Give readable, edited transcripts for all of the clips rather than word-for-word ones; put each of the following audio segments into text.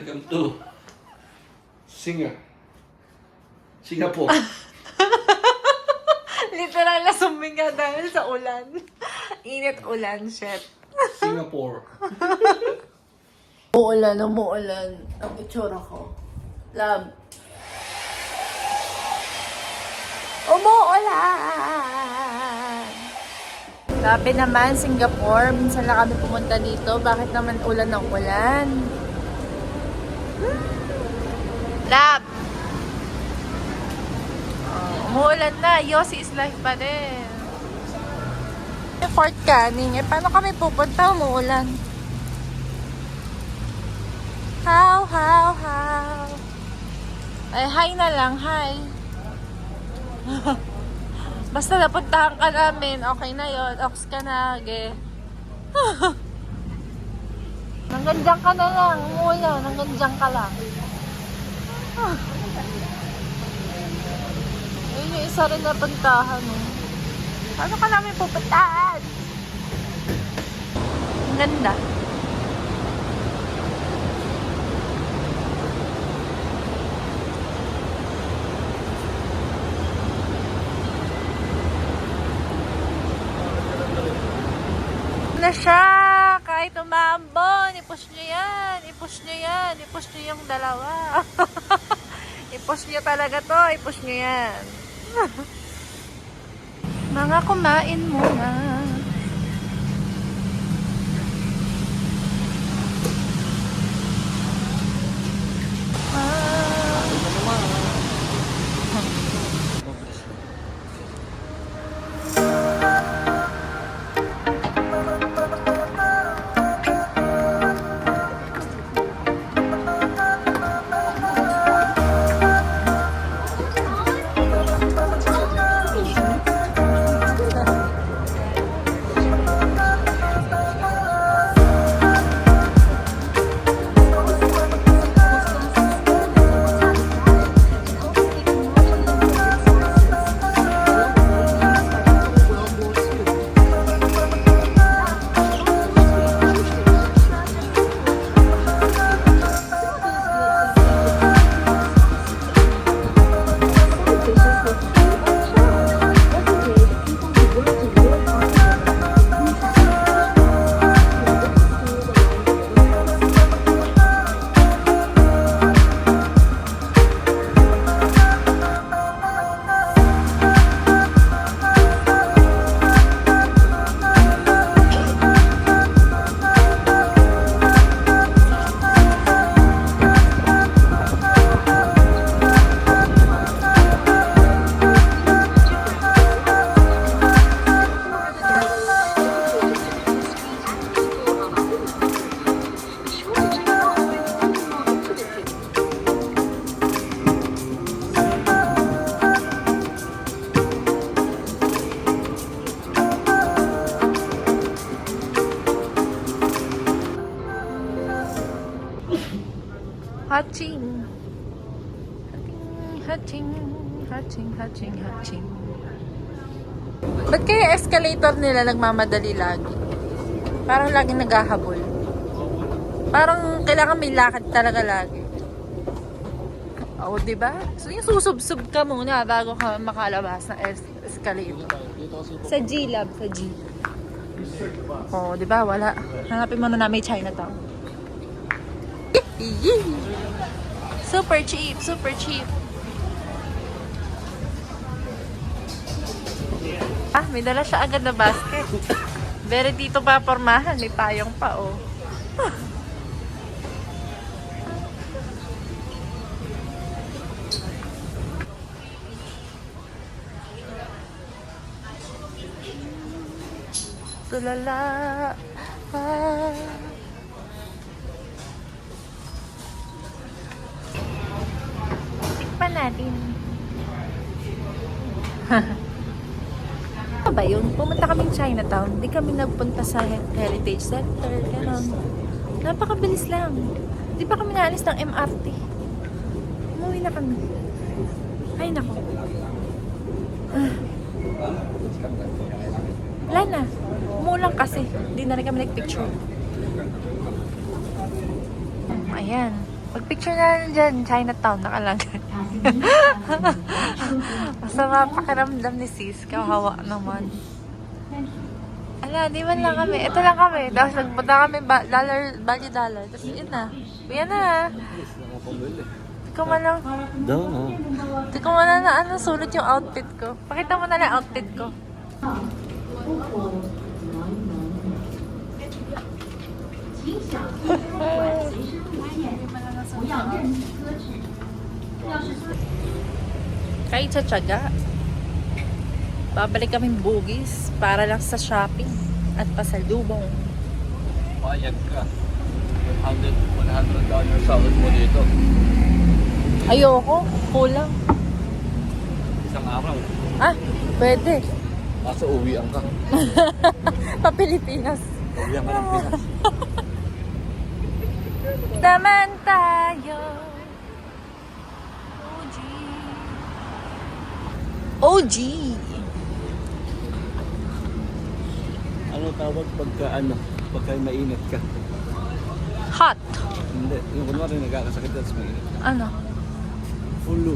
Welcome to Singapore. Literal na suminga dahil sa ulan. Init ulan, shit. Singapore. Umuulan ang itsura ko. Love. Umuulan! Sabi naman, Singapore, minsan lang kami pumunta dito. Bakit naman ulan ng ulan? Love! Umuulan na. Yossi is life pa din. Fort Canning. Paano kami pupunta? Umuulan. How? Ay, hi na lang. Hi. Basta napuntahan ka namin. Okay na yon. Ox ka na. Ge. Hanggang dyan ka na lang. Umuulan. Hanggang dyan ka lang. Yun yung isa rin na puntahan. Paano ka namin pupuntahan? Ang ganda. Na siya! Kahit umambon, i-push nyo yan! I-push nyo yan! I-push nyo yung dalawa! I-push nyo talaga to! I-push nyo yan! Mga kumain muna. Hatching. Ba't kaya escalator nila nagmamadali lagi? Parang lagi naghahabol. Parang kailangan may lakad talaga lagi. Oo, diba? So yung susubsub ka muna bago ka makalabas ng escalator. Sa G-Lab, sa G. Oo, diba? Wala. Hanapin mo na may Chinatown. Super cheap. May dala siya agad na basket. Very dito pa pormahan. May payong pa, oh. Tulala. Tikpan natin. Ano ba yun? Pumunta kaming Chinatown. Di kami nagpunta sa Heritage Center. Ganon. Napakabilis lang. Di pa kami naalis ng MRT. Umuwi na kami. Ay, nako. Wala na. Umulang kasi. Hindi na rin kami nag-picture. Ayan. Magpicture na lang dyan, Chinatown, nakalagay. Masama pakiramdam ni sis, kawawa naman. Ala, di man lang kami. Ito lang kami. Tapos nagpunta kami, Bali Dollar. Tapos yun na. Yan na. Di ko man lang, di ko man lang na ano, sulit yung outfit ko. Pakita mo na lang outfit ko. Kahit sa tiyaga, babalik kaming Bugis para lang sa shopping at pasalubong. Payag ka. $100 sahod mo dito. Ayoko, kulang. Isang araw. Ah, pwede. Kaso uwian ka. Pa Pilipinas. Uwian ka ng Pinas. Naman tayo. OG. Ano tawag pagka mainit ka? Hot. Hindi. Yung kunwari nagkakasakit at mainit. Ano? Fulu.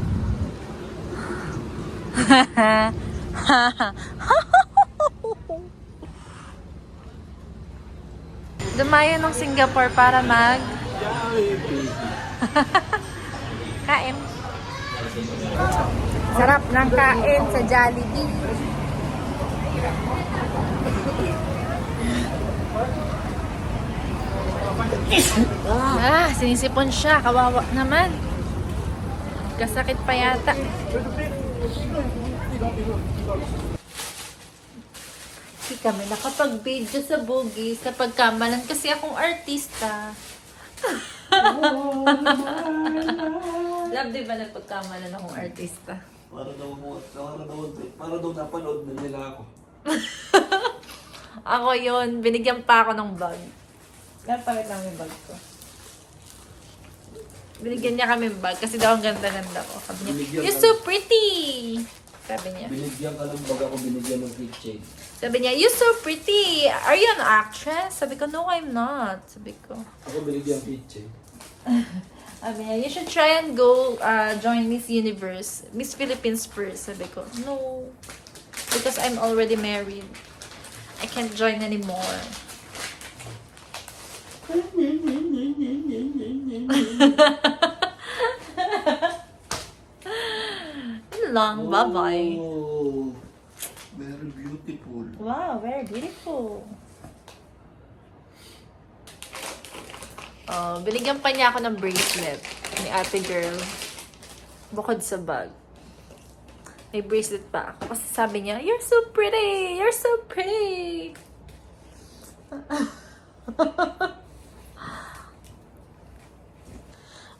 Dumayo ng Singapore para mag kain. Sarap ng kain sa Jollibee. Sinisipon siya. Kawawa naman. Kasakit pa yata. Hindi kami nakapag-video sa Bugis sa pagkamalan kasi akong artista. Love, di ba nagpagkamalan akong artista? Para daw napanood na nila ako. Ako yun, binigyan pa ako ng bag. Napakit lang yung bag ko. Binigyan niya kami ng bag kasi daw ang ganda-ganda ko. Sabi niya, Binigyan you're ka- so pretty! Sabi niya. Binigyan ka ng bag ako, binigyan ng keychain. Sabi niya, you're so pretty! Are you an actress? Sabi ko, no, I'm not. Sabi ko. Ako binigyan ng keychain. Sabi niya, you should try and go join Miss Universe. Miss Philippines first. Sabi ko, no. Because I'm already married. I can't join anymore. Yun lang. Bye-bye. Oh, very beautiful. Wow, very beautiful. Oh, binigyan pa niya ako ng bracelet ni ate girl. Bukod sa bag. May bracelet pa ako. Kasi sabi niya, you're so pretty! You're so pretty!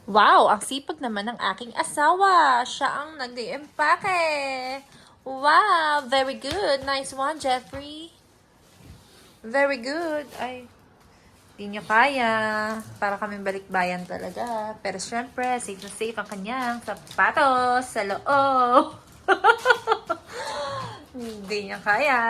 Wow! Ang sipag naman ng aking asawa. Siya ang nag-iempake. Wow! Very good. Nice one, Jeffrey. Very good. Ay, di niya kaya. Para kami balikbayan talaga. Pero syempre, safe na safe ang kanyang sapatos sa loob. Hindi niya kaya.